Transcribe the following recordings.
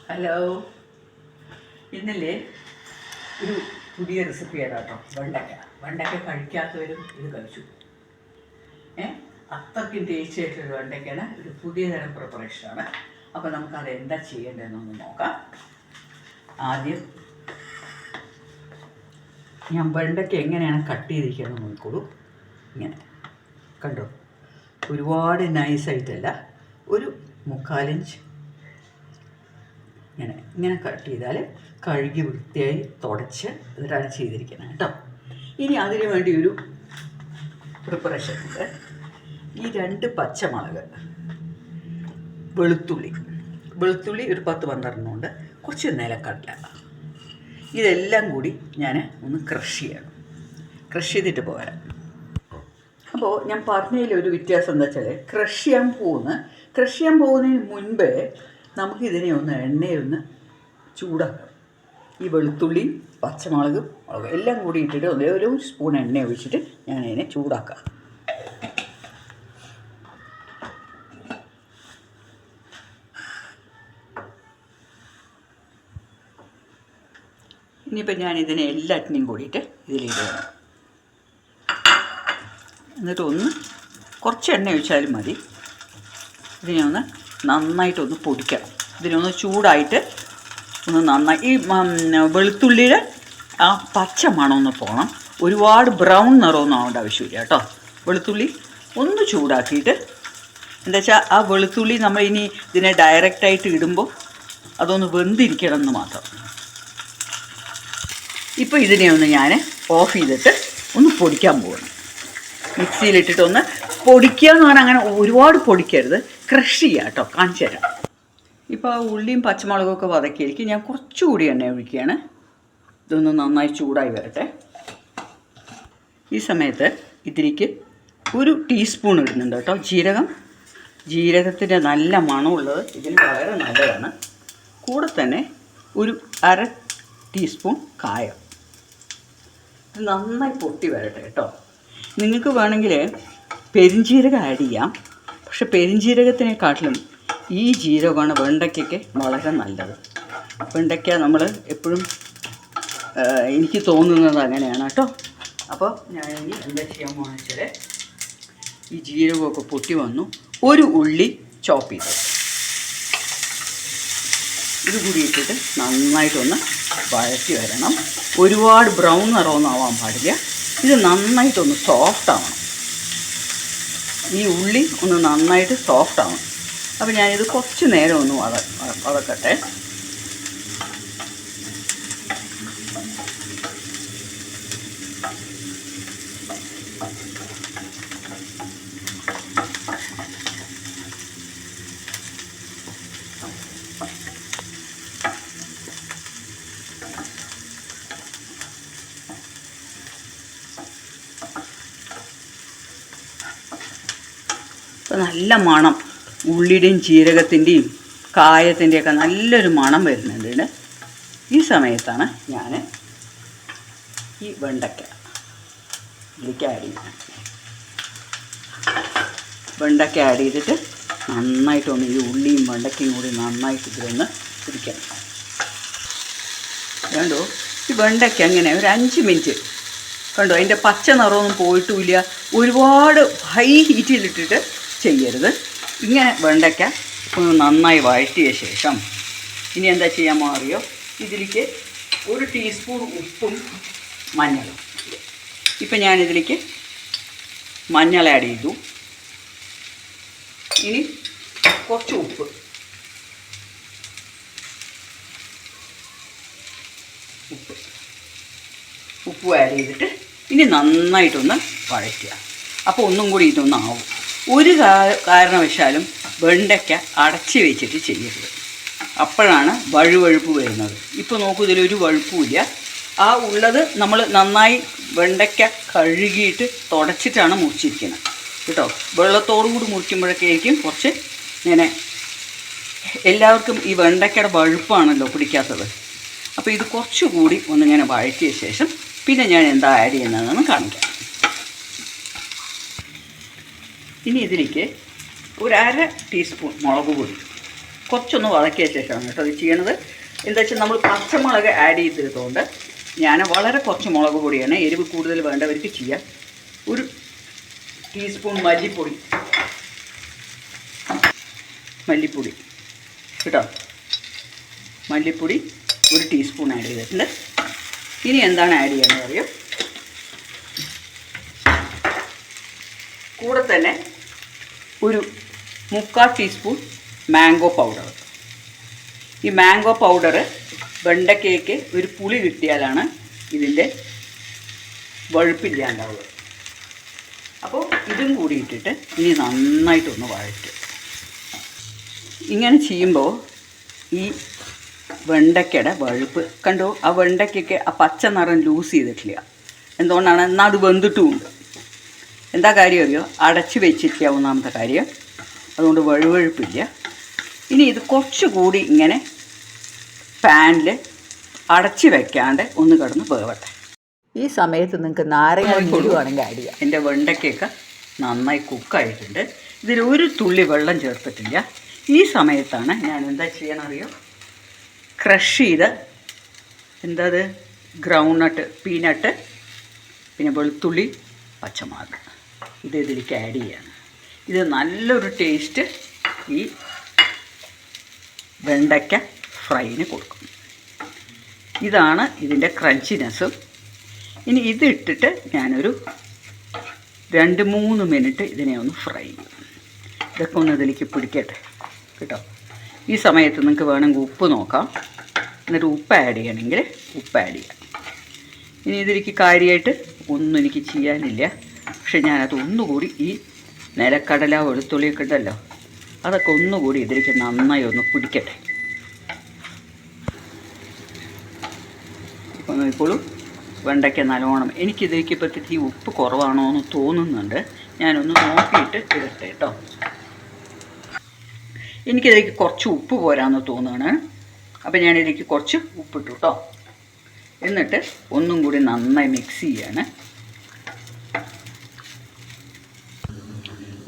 Hello, ഇന്നലെ ഒരു പുതിയ റെസിപ്പി കേട്ടോ. വെണ്ടയ്ക്ക കഴിക്കാത്തവരും ഇത് കഴിച്ചു. അത്രയ്ക്കും ടേസ്റ്റി ആയിട്ടൊരു വെണ്ടയ്ക്കാണ്. ഒരു പുതിയ തരം പ്രിപ്പറേഷനാണ്. അപ്പോൾ നമുക്കത് എന്താ ചെയ്യേണ്ടതെന്നൊന്ന് നോക്കാം. ആദ്യം ഞാൻ വെണ്ടയ്ക്ക എങ്ങനെയാണ് കട്ട് ചെയ്തിരിക്കുന്നത് നോക്കിക്കോളൂ. ഇങ്ങനെ കണ്ടോ, ഒരുപാട് നൈസായിട്ടല്ല, ഒരു 3/4 ഇഞ്ച് ഇങ്ങനെ കട്ട് ചെയ്താൽ കഴുകി വൃത്തിയായി തുടച്ച് എന്നിട്ടാണ് ചെയ്തിരിക്കുന്നത് കേട്ടോ. ഇനി അതിന് വേണ്ടി ഒരു പ്രിപ്പറേഷൻ ഉണ്ട്. ഈ 2 പച്ചമുളക്, വെളുത്തുള്ളി ഒരു 10-12 ഉണ്ട്, കുറച്ച് നിലക്കടല, ഇതെല്ലാം കൂടി ഞാൻ ഒന്ന് ക്രഷ് ചെയ്യണം. ക്രഷ് ചെയ്തിട്ട് പോരാം. അപ്പോൾ ഞാൻ പറഞ്ഞതിലൊരു വ്യത്യാസം എന്താ വെച്ചാൽ, ക്രഷ് ചെയ്യാൻ പോകുന്നതിന് മുൻപേ നമുക്കിതിനെ എണ്ണയൊന്ന് ചൂടാക്കണം. ഈ വെളുത്തുള്ളിയും പച്ചമുളകും എല്ലാം കൂടി ഇട്ടിട്ട് ഒരു സ്പൂൺ എണ്ണ ഒഴിച്ചിട്ട് ഞാനതിനെ ചൂടാക്കാം. ഇനിയിപ്പോൾ ഞാനിതിനെ എല്ലാറ്റിനെയും കൂടിയിട്ട് ഇതിലിടണം. എന്നിട്ട് കുറച്ച് എണ്ണ ഒഴിച്ചാലും മതി. ഇതിനെ നന്നായിട്ടൊന്ന് പൊടിക്കണം. ഇതിനൊന്ന് ചൂടായിട്ട് നന്നായി ഈ വെളുത്തുള്ളിയുടെ ആ പച്ച മണമൊന്ന് പോകണം. ഒരുപാട് ബ്രൗൺ നിറമൊന്നും ആവേണ്ട ആവശ്യമില്ല കേട്ടോ. വെളുത്തുള്ളി ഒന്ന് ചൂടാക്കിയിട്ട്, എന്താ വെച്ചാൽ ആ വെളുത്തുള്ളി നമ്മൾ ഇനി ഇതിനെ ഡയറക്റ്റായിട്ട് ഇടുമ്പോൾ അതൊന്ന് വെന്തിരിക്കണം എന്ന് മാത്രം. ഇപ്പോൾ ഇതിനെ ഞാൻ ഓഫ് ചെയ്തിട്ട് ഒന്ന് പൊടിക്കാൻ പോകണം. മിക്സിയിലിട്ടിട്ടൊന്ന് പൊടിക്കുക എന്ന് പറഞ്ഞാൽ അങ്ങനെ ഒരുപാട് പൊടിക്കരുത്, ക്രഷ് ചെയ്യുക കേട്ടോ. കാണിച്ചു തരാം. ഇപ്പോൾ ആ ഉള്ളിയും പച്ചമുളകൊക്കെ വതക്കിയിരിക്കും. ഞാൻ കുറച്ചുകൂടി എണ്ണ ഒഴിക്കുകയാണ്. ഇതൊന്ന് നന്നായി ചൂടായി വരട്ടെ. ഈ സമയത്ത് ഇതിലേക്ക് 1 ടീസ്പൂൺ ഇടുന്നുണ്ട് കേട്ടോ ജീരകത്തിൻ്റെ നല്ല മണമുള്ളത് ഇതിൽ വളരെ നല്ലതാണ്. കൂടെ തന്നെ 1/2 ടീസ്പൂൺ കായം. ഇത് നന്നായി പൊട്ടി വരട്ടെ കേട്ടോ. നിങ്ങൾക്ക് വേണമെങ്കിൽ പെരുംജീരകം ആഡ് ചെയ്യാം. പക്ഷെ പെരുംജീരകത്തിനെക്കാട്ടിലും ഈ ജീരകമാണ് വെണ്ടയ്ക്കൊക്കെ വളരെ നല്ലത്. വെണ്ടയ്ക്ക നമ്മൾ എപ്പോഴും എനിക്ക് തോന്നുന്നത് അങ്ങനെയാണ് കേട്ടോ. അപ്പോൾ ഞാൻ ഇനി എന്താ ചെയ്യാൻ പോകുന്നത് വെച്ചാൽ, ഈ ജീരകമൊക്കെ പൊട്ടി വന്നു, 1 ഉള്ളി ചോപ്പ് ചെയ്ത് ഇത് കൂടി ഇട്ടിട്ട് നന്നായിട്ടൊന്ന് വഴറ്റി വരണം. ഒരുപാട് ബ്രൗൺ നിറമൊന്നും ആവാൻ പാടില്ല. ഇത് നന്നായിട്ടൊന്ന് സോഫ്റ്റ് ആവണം. ഈ ഉള്ളി ഒന്ന് നന്നായിട്ട് സോഫ്റ്റ് ആവണം. അപ്പോൾ ഞാനിത് കുറച്ച് നേരം ഒന്ന് വതക്കട്ടെ. നല്ല മണം, ഉള്ളിയുടെയും ജീരകത്തിൻ്റെയും കായത്തിൻ്റെയൊക്കെ നല്ലൊരു മണം വരുന്നുണ്ട്. ഈ സമയത്താണ് ഞാൻ ഈ വെണ്ടയ്ക്ക ഇതിലേക്ക് ആഡ് ചെയ്യുന്നത്. വെണ്ടയ്ക്ക ആഡ് ചെയ്തിട്ട് നന്നായിട്ടൊന്ന് ഈ ഉള്ളിയും വെണ്ടയ്ക്കയും കൂടി നന്നായിട്ട് ഇതിലൊന്ന് പിടിക്കണം. കണ്ടോ, ഈ വെണ്ടയ്ക്ക അങ്ങനെ ഒരു 5 മിനിറ്റ് കണ്ടോ, അതിൻ്റെ പച്ച നിറമൊന്നും പോയിട്ടുമില്ല. ഒരുപാട് ഹൈ ഹീറ്റിലിട്ടിട്ട് ചെയ്യരുത്. ഇങ്ങനെ വെണ്ടയ്ക്ക ഒന്ന് നന്നായി വഴറ്റിയ ശേഷം ഇനി എന്താ ചെയ്യാൻ മാറിയോ, ഇതിലേക്ക് 1 ടീസ്പൂൺ ഉപ്പും മഞ്ഞളും. ഇപ്പം ഞാനിതിലേക്ക് മഞ്ഞൾ ആഡ് ചെയ്തു. ഇനി കുറച്ച് ഉപ്പ് ആഡ് ചെയ്തിട്ട് ഇനി നന്നായിട്ടൊന്ന് വഴറ്റുക. അപ്പോൾ ഒന്നും കൂടി ഇതൊന്നാവും. ഒരു കാരണവശാലും വെണ്ടയ്ക്ക അടച്ച് വെച്ചിട്ട് ചെയ്യരുത്. അപ്പോഴാണ് വഴുവഴുപ്പ് വരുന്നത്. ഇപ്പോൾ നോക്കൂ, ഇതിലൊരു വഴുപ്പുമില്ല. ആ ഉള്ളത് നമ്മൾ നന്നായി വെണ്ടയ്ക്ക കഴുകിയിട്ട് തുടച്ചിട്ടാണ് മുറിച്ചിരിക്കുന്നത് കേട്ടോ. വെള്ളത്തോടു കൂടി മുറിക്കുമ്പോഴൊക്കെയായിരിക്കും കുറച്ച് ഇങ്ങനെ, എല്ലാവർക്കും ഈ വെണ്ടയ്ക്കയുടെ വഴുപ്പാണല്ലോ പിടിക്കാത്തത്. അപ്പോൾ ഇത് കുറച്ചുകൂടി ഒന്നിങ്ങനെ വഴറ്റിയ ശേഷം പിന്നെ ഞാൻ എന്താ ആഡ് ചെയ്യുന്നതെന്ന് കാണിക്കാം. ഇനി ഇതിലേക്ക് 1/2 ടീസ്പൂൺ മുളക് പൊടി, കുറച്ചൊന്ന് വഴക്കിയ ശേഷമാണ് കേട്ടോ ഇത് ചെയ്യണത്. എന്താ വെച്ചാൽ നമ്മൾ പച്ചമുളക് ആഡ് ചെയ്തതുകൊണ്ട് ഞാൻ വളരെ കുറച്ച് മുളക് പൊടിയാണ്, എരിവ് കൂടുതൽ വേണ്ടവർക്ക് ചെയ്യാം. 1 ടീസ്പൂൺ മല്ലിപ്പൊടി കേട്ടോ, മല്ലിപ്പൊടി 1 ടീസ്പൂൺ ആഡ് ചെയ്തിട്ടുണ്ട്. ഇനി എന്താണ് ആഡ് ചെയ്യണമെന്ന് അറിയോ, കൂടെ തന്നെ 1/4 ടീസ്പൂൺ മാംഗോ പൗഡർ. ഈ മാംഗോ പൗഡർ വെണ്ടയ്ക്കയ്ക്ക് ഒരു പുളി കിട്ടിയാലാണ് ഇതിൻ്റെ വഴുപ്പില്ലാണ്ടാവുക. അപ്പോൾ ഇതും കൂടി ഇട്ടിട്ട് ഇനി നന്നായിട്ടൊന്ന് വഴറ്റും. ഇങ്ങനെ ചെയ്യുമ്പോൾ ഈ വെണ്ടയ്ക്കയുടെ വഴുപ്പ് കണ്ടോ, ആ വെണ്ടയ്ക്കൊക്കെ ആ പച്ച നിറം ലൂസ് ചെയ്തിട്ടില്ല. എന്തുകൊണ്ടാണ്? എന്നാൽ അത് വെന്തിട്ടുമുണ്ട്. എന്താ കാര്യം അറിയോ, അടച്ച് വെച്ചിരിക്കുക ഒന്നാമത്തെ കാര്യം, അതുകൊണ്ട് വഴുവഴുപ്പില്ല. ഇനി ഇത് കുറച്ചുകൂടി ഇങ്ങനെ പാനിൽ അടച്ച് വെക്കാണ്ട് ഒന്ന് കിടന്ന് വേവട്ടെ. ഈ സമയത്ത് നിങ്ങൾക്ക് നാരങ്ങ നീരുവാണെങ്കിൽ ആഡ് ചെയ്യാം. എൻ്റെ വെണ്ടയ്ക്കൊക്കെ നന്നായി കുക്കായിട്ടുണ്ട്. ഇതിൽ 1 തുള്ളി വെള്ളം ചേർത്തിട്ടില്ല. ഈ സമയത്താണ് ഞാൻ എന്താ ചെയ്യണറിയോ, ക്രഷ് ചെയ്ത് എന്താത് ഗ്രൗണ്ട്നട്ട്, പീനട്ട്, പിന്നെ വെളുത്തുള്ളി, പച്ചമുളക് ഇത് ഇതിലേക്ക് ആഡ് ചെയ്യാണ്. ഇത് നല്ലൊരു ടേസ്റ്റ് ഈ വെണ്ടയ്ക്ക ഫ്രൈന് കൊടുക്കും. ഇതാണ് ഇതിൻ്റെ ക്രഞ്ചിനെസ്സും. ഇനി ഇതിട്ടിട്ട് ഞാനൊരു 2-3 മിനിറ്റ് ഇതിനെ ഒന്ന് ഫ്രൈ ചെയ്യും. ഇതൊക്കെ ഒന്ന് ഇതിലേക്ക് പിടിക്കട്ടെ കേട്ടോ. ഈ സമയത്ത് നിങ്ങൾക്ക് വേണമെങ്കിൽ ഉപ്പ് നോക്കാം, എന്നിട്ട് ഉപ്പ് ആഡ് ചെയ്യണമെങ്കിൽ ഉപ്പ് ആഡ് ചെയ്യാം. ഇനി ഇതിലേക്ക് കാര്യമായിട്ട് ഒന്നും എനിക്ക് ചെയ്യാനില്ല, പക്ഷെ ഞാനത് ഒന്നുകൂടി ഈ നിലക്കടല വെളുത്തുള്ളിയൊക്കെ ഉണ്ടല്ലോ അതൊക്കെ ഒന്നുകൂടി ഇതിലേക്ക് നന്നായി ഒന്ന് പിടിക്കട്ടെ. ഇപ്പം നോക്കിക്കോളൂ, വെണ്ടയ്ക്ക നല്ലോണം എനിക്കിതിലേക്ക് ഇപ്പോഴത്തേക്ക് ഉപ്പ് കുറവാണോ എന്ന് തോന്നുന്നുണ്ട്. ഞാനൊന്ന് നോക്കിയിട്ട് ഇടട്ടെ കേട്ടോ. എനിക്കിതിലേക്ക് കുറച്ച് ഉപ്പ് പോരാന്ന് തോന്നുകയാണ്. അപ്പം ഞാനിതിലേക്ക് കുറച്ച് ഉപ്പിട്ടു കേട്ടോ. എന്നിട്ട് ഒന്നും കൂടി നന്നായി മിക്സ് ചെയ്യാണ്.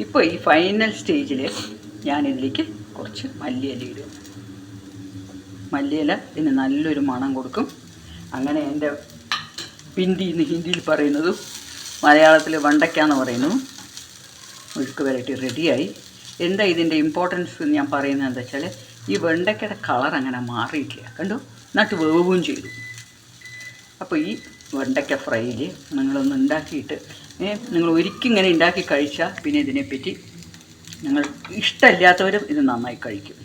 ഇപ്പോൾ ഈ ഫൈനൽ സ്റ്റേജിൽ ഞാനിതിലേക്ക് കുറച്ച് മല്ലിയില ഇടും. മല്ലിയില ഇതിന് നല്ലൊരു മണം കൊടുക്കും. അങ്ങനെ എൻ്റെ ഹിന്ദിയിൽ പറയുന്നതും മലയാളത്തിൽ വെണ്ടയ്ക്ക എന്ന് പറയുന്നതും മെഴുക്ക് വരട്ടി റെഡിയായി. എന്താ ഇതിൻ്റെ ഇമ്പോർട്ടൻസ് എന്ന് ഞാൻ പറയുന്നത് എന്താ വെച്ചാൽ, ഈ വെണ്ടയ്ക്കയുടെ കളർ അങ്ങനെ മാറിയിട്ടില്ല കണ്ടു, നട്ട് വേവുകയും ചെയ്തു. അപ്പോൾ ഈ വെണ്ടയ്ക്ക ഫ്രൈയിൽ നിങ്ങളൊന്ന് ഉണ്ടാക്കിയിട്ട് നിങ്ങൾ ഒരിക്കലും ഇങ്ങനെ ഉണ്ടാക്കി കഴിച്ചാൽ പിന്നെ ഇതിനെപ്പറ്റി നിങ്ങൾ ഇഷ്ടമില്ലാത്തവരും ഇത് നന്നായി കഴിക്കും.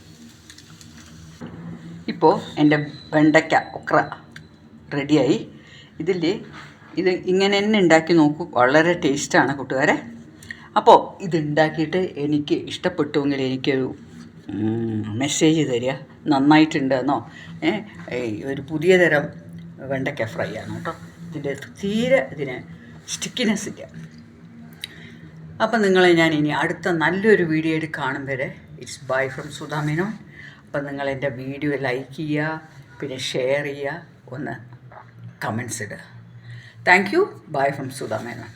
ഇപ്പോൾ എൻ്റെ വെണ്ടയ്ക്ക ഒക്ര റെഡിയായി. ഇത് ഇങ്ങനെ തന്നെ ഉണ്ടാക്കി നോക്കൂ, വളരെ ടേസ്റ്റാണ് കൂട്ടുകാരെ. അപ്പോൾ ഇതുണ്ടാക്കിയിട്ട് എനിക്ക് ഇഷ്ടപ്പെട്ടുവെങ്കിൽ എനിക്കൊരു മെസ്സേജ് തരിക, നന്നായിട്ടുണ്ടെന്നോ. ഒരു പുതിയ തരം വെണ്ടയ്ക്ക ഫ്രൈ ആണ് കേട്ടോ. ഇതിന് സ്റ്റിക്കിനെസ് ഇല്ല. അപ്പം നിങ്ങളെ ഞാൻ ഇനി അടുത്ത നല്ലൊരു വീഡിയോ ആയിട്ട് കാണും വരെ it's bye from Sudha Menon. അപ്പം നിങ്ങൾ എൻ്റെ വീഡിയോ ലൈക്ക് ചെയ്യുക, പിന്നെ ഷെയർ ചെയ്യുക, ഒന്ന് കമൻസ് ഇടുക. Thank you. Bye from Sudha Menon.